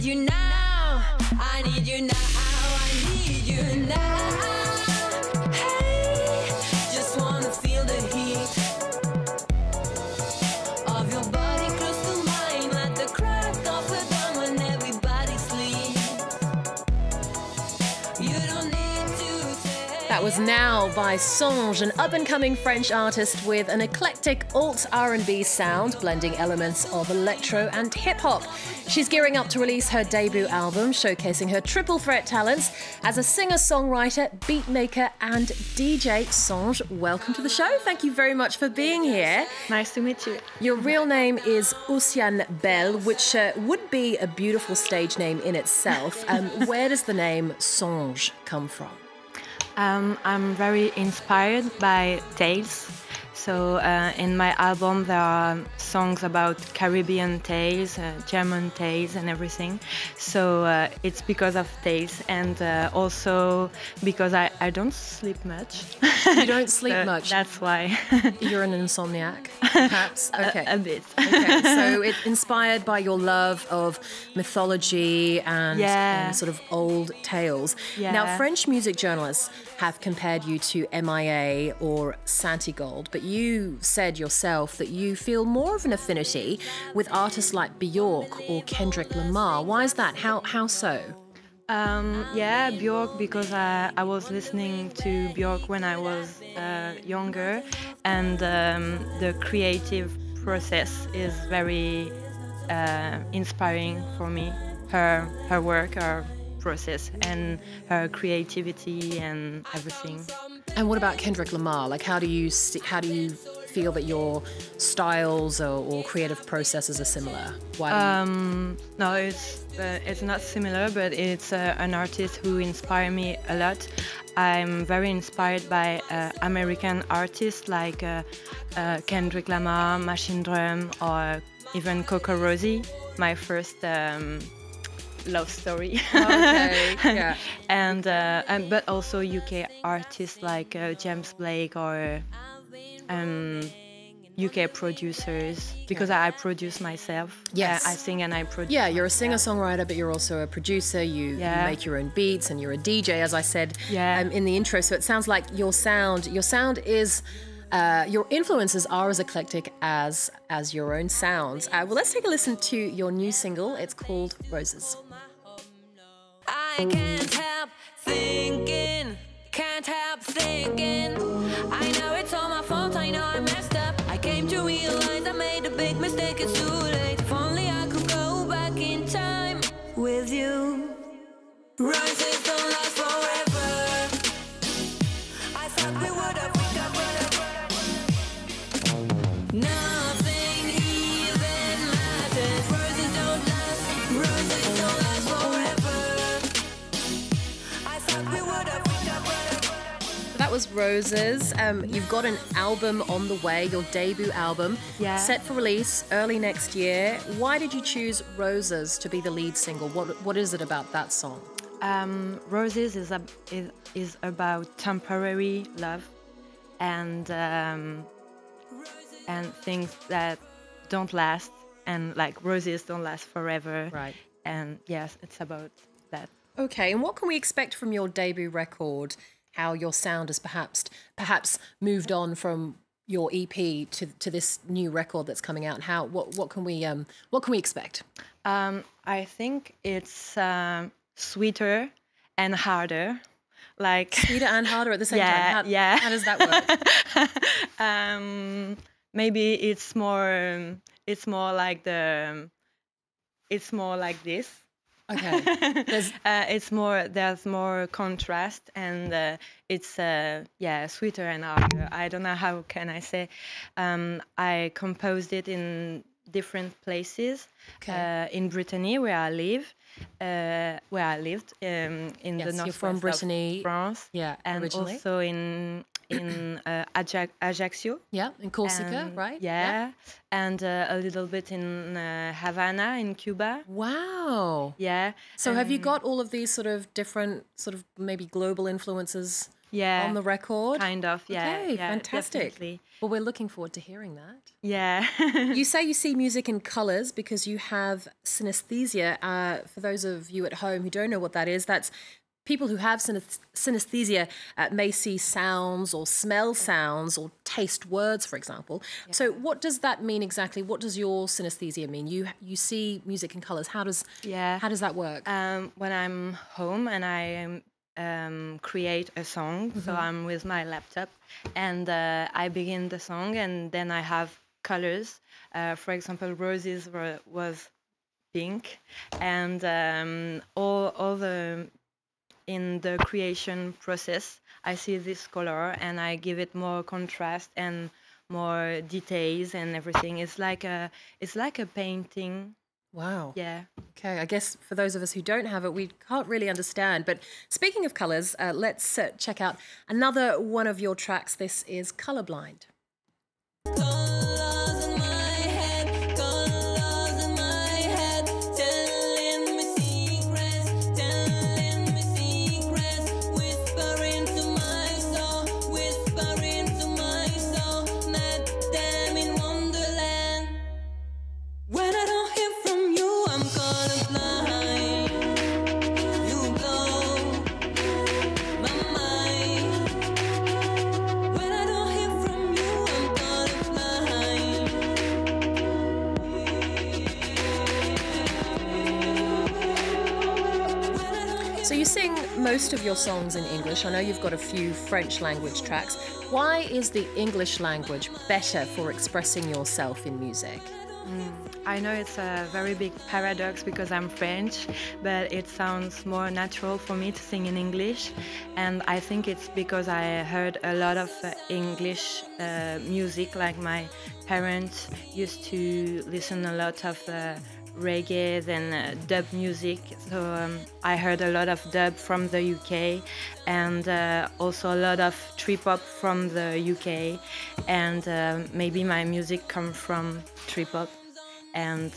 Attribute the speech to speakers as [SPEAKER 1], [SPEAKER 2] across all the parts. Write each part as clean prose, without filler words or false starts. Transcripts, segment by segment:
[SPEAKER 1] you now. I need you now. I need you now. Hey, just wanna feel the heat of your body close to mine, like the crack of a dawn when everybody sleeps. You don't need to say.
[SPEAKER 2] That was Now by Sônge, an up-and-coming French artist with an eclectic alt-RnB sound, blending elements of electro and hip-hop. She's gearing up to release her debut album, showcasing her triple threat talents as a singer-songwriter, beatmaker and DJ. Sônge, welcome to the show. Thank you very much for being here.
[SPEAKER 3] Nice to meet you.
[SPEAKER 2] Your real name is Océane Belle, which would be a beautiful stage name in itself. Where does the name Sônge come from?
[SPEAKER 3] I'm very inspired by tales. So in my album there are songs about Caribbean tales, German tales and everything. So it's because of tales, and also because I don't sleep much.
[SPEAKER 2] You don't sleep much?
[SPEAKER 3] That's why.
[SPEAKER 2] You're an insomniac, perhaps? Okay.
[SPEAKER 3] A bit.
[SPEAKER 2] Okay, so it's inspired by your love of mythology and sort of old tales.
[SPEAKER 3] Yeah.
[SPEAKER 2] Now, French music journalists have compared you to MIA or Santigold, but you said yourself that you feel more of an affinity with artists like Björk or Kendrick Lamar. Why is that? How so?
[SPEAKER 3] Yeah, Björk, because I was listening to Björk when I was younger, and the creative process is very inspiring for me. Her work, her process, and her creativity and everything.
[SPEAKER 2] And what about Kendrick Lamar? Like, how do you feel that your styles or creative processes are similar? Why?
[SPEAKER 3] No, it's not similar, but it's an artist who inspired me a lot. I'm very inspired by American artists like Kendrick Lamar, Machine Drum, or even Coco Rosie, my first love story.
[SPEAKER 2] Okay, yeah.
[SPEAKER 3] and but also UK artists like James Blake or UK producers, because I produce myself.
[SPEAKER 2] Yes.
[SPEAKER 3] I sing and I produce.
[SPEAKER 2] Yeah, you're a singer-songwriter, but you're also a producer. You make your own beats, and you're a DJ, as I said in the intro. So it sounds like your sound is, your influences are as eclectic as your own sounds. Well, let's take a listen to your new single. It's called Roses.
[SPEAKER 1] I can't help thinking, can't help thinking. I know it's all my fault, I know I messed up. I came to realize I made a big mistake, it's too late. If only I could go back in time with you. Roses don't last forever. I thought we would have recovered. Nothing even matters. Roses don't last, roses don't last forever.
[SPEAKER 2] That was Roses. You've got an album on the way, your debut album, set for release early next year. Why did you choose Roses to be the lead single? What is it about that song?
[SPEAKER 3] Roses is about temporary love and things that don't last, and like roses don't last forever.
[SPEAKER 2] Right.
[SPEAKER 3] And yes, it's about that.
[SPEAKER 2] Okay, and what can we expect from your debut record? How your sound has perhaps moved on from your EP to this new record that's coming out? And what can we expect?
[SPEAKER 3] I think it's sweeter and harder, like
[SPEAKER 2] sweeter and harder at the same time. How does that work?
[SPEAKER 3] Maybe it's more like this.
[SPEAKER 2] Okay.
[SPEAKER 3] There's more contrast, and it's sweeter and harder. I don't know how can I say. I composed it in different places. In Brittany, where I lived in the northwest
[SPEAKER 2] you're from Brittany,
[SPEAKER 3] of France.
[SPEAKER 2] Yeah,
[SPEAKER 3] and
[SPEAKER 2] originally.
[SPEAKER 3] also in Ajaccio.
[SPEAKER 2] Yeah, in Corsica, right?
[SPEAKER 3] Yeah, and a little bit in Havana in Cuba.
[SPEAKER 2] Wow.
[SPEAKER 3] Yeah.
[SPEAKER 2] So have you got all of these sort of different, sort of maybe global influences on the record?
[SPEAKER 3] Kind of, yeah.
[SPEAKER 2] Okay, fantastic.
[SPEAKER 3] Definitely.
[SPEAKER 2] Well, we're looking forward to hearing that.
[SPEAKER 3] Yeah.
[SPEAKER 2] You say you see music in colours because you have synesthesia. For those of you at home who don't know what that is, that's people who have synesthesia may see sounds or smell sounds or taste words, for example. Yeah. So what does that mean exactly? What does your synesthesia mean? You see music in colours. How does that work?
[SPEAKER 3] When I'm home and I create a song, so I'm with my laptop and I begin the song and then I have colors. For example, roses was pink, and all the in the creation process, I see this color and I give it more contrast and more details and everything. It's like a painting.
[SPEAKER 2] Wow.
[SPEAKER 3] Yeah.
[SPEAKER 2] Okay, I guess for those of us who don't have it, we can't really understand. But speaking of colours, let's check out another one of your tracks. This is Colorblind. So you sing most of your songs in English. I know you've got a few French language tracks. Why is the English language better for expressing yourself in music?
[SPEAKER 3] I know it's a very big paradox because I'm French, but it sounds more natural for me to sing in English. And I think it's because I heard a lot of English music, like my parents used to listen a lot of reggae and dub music, so I heard a lot of dub from the UK and also a lot of trip-hop from the UK, and maybe my music comes from trip-hop, and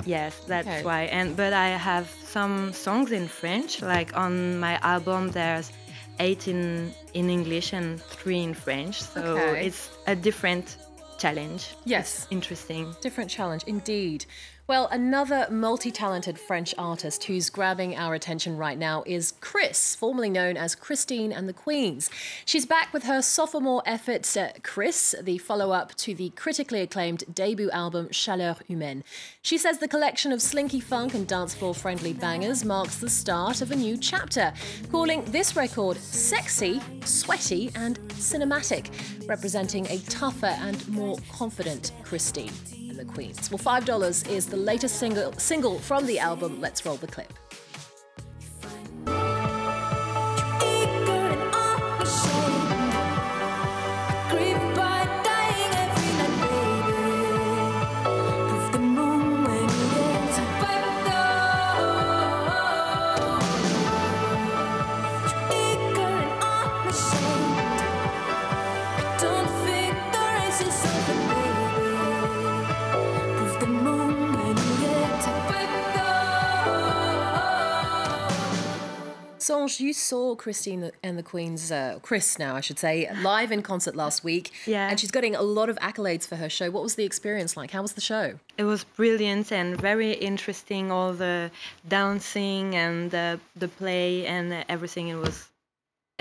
[SPEAKER 3] yes, that's why. But I have some songs in French, like on my album there's 8 in English and 3 in French, so it's a different challenge.
[SPEAKER 2] Yes.
[SPEAKER 3] It's interesting.
[SPEAKER 2] Different challenge, indeed. Well, another multi-talented French artist who's grabbing our attention right now is Chris, formerly known as Christine and the Queens. She's back with her sophomore effort, Chris, the follow-up to the critically acclaimed debut album Chaleur Humaine. She says the collection of slinky funk and dancefloor-friendly bangers marks the start of a new chapter, calling this record sexy, sweaty and cinematic, representing a tougher and more confident Christine and the Queens. Well, $5 is the latest single from the album. Let's roll the clip. Sônge, you saw Christine and the Queens, Chris now I should say, live in concert last week.
[SPEAKER 3] Yeah.
[SPEAKER 2] And she's getting a lot of accolades for her show. What was the experience like? How was the show?
[SPEAKER 3] It was brilliant and very interesting, all the dancing and the play and everything. It was,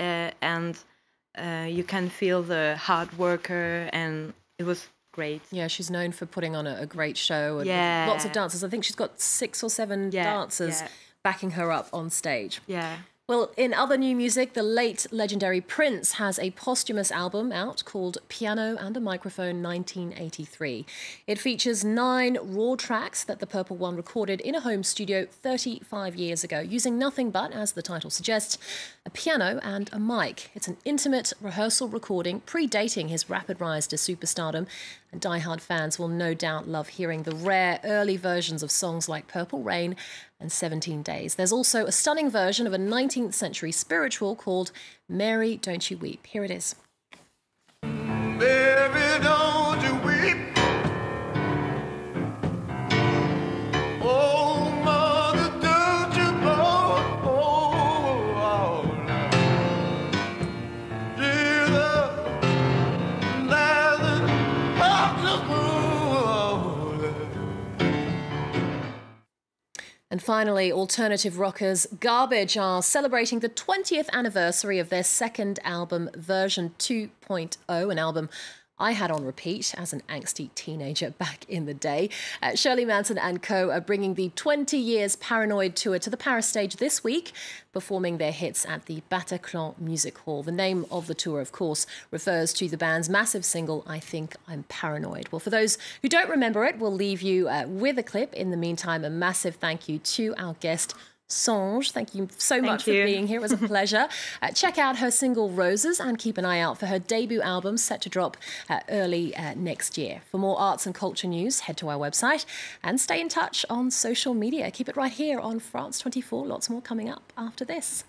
[SPEAKER 3] you can feel the hard worker, and it was great.
[SPEAKER 2] Yeah, she's known for putting on a great show and lots of dancers. I think she's got 6 or 7 dancers backing her up on stage.
[SPEAKER 3] Yeah.
[SPEAKER 2] Well, in other new music, the late legendary Prince has a posthumous album out called Piano and a Microphone 1983. It features 9 raw tracks that the Purple One recorded in a home studio 35 years ago, using nothing but, as the title suggests, a piano and a mic. It's an intimate rehearsal recording predating his rapid rise to superstardom, and diehard fans will no doubt love hearing the rare early versions of songs like Purple Rain and 17 Days. There's also a stunning version of a 19th century spiritual called Mary, Don't You Weep. Here it is.
[SPEAKER 4] Baby, don't you weep. Oh, mother, don't you Jesus, there's
[SPEAKER 2] And finally, alternative rockers Garbage are celebrating the 20th anniversary of their second album, version 2.0, an album I had on repeat as an angsty teenager back in the day. Shirley Manson and co are bringing the 20 Years Paranoid tour to the Paris stage this week, performing their hits at the Bataclan Music Hall. The name of the tour, of course, refers to the band's massive single, I Think I'm Paranoid. Well, for those who don't remember it, we'll leave you with a clip. In the meantime, a massive thank you to our guest, Sônge. Thank you so much for being here. It was a pleasure. Check out her single Roses and keep an eye out for her debut album set to drop early next year. For more arts and culture news, head to our website and stay in touch on social media. Keep it right here on France 24. Lots more coming up after this.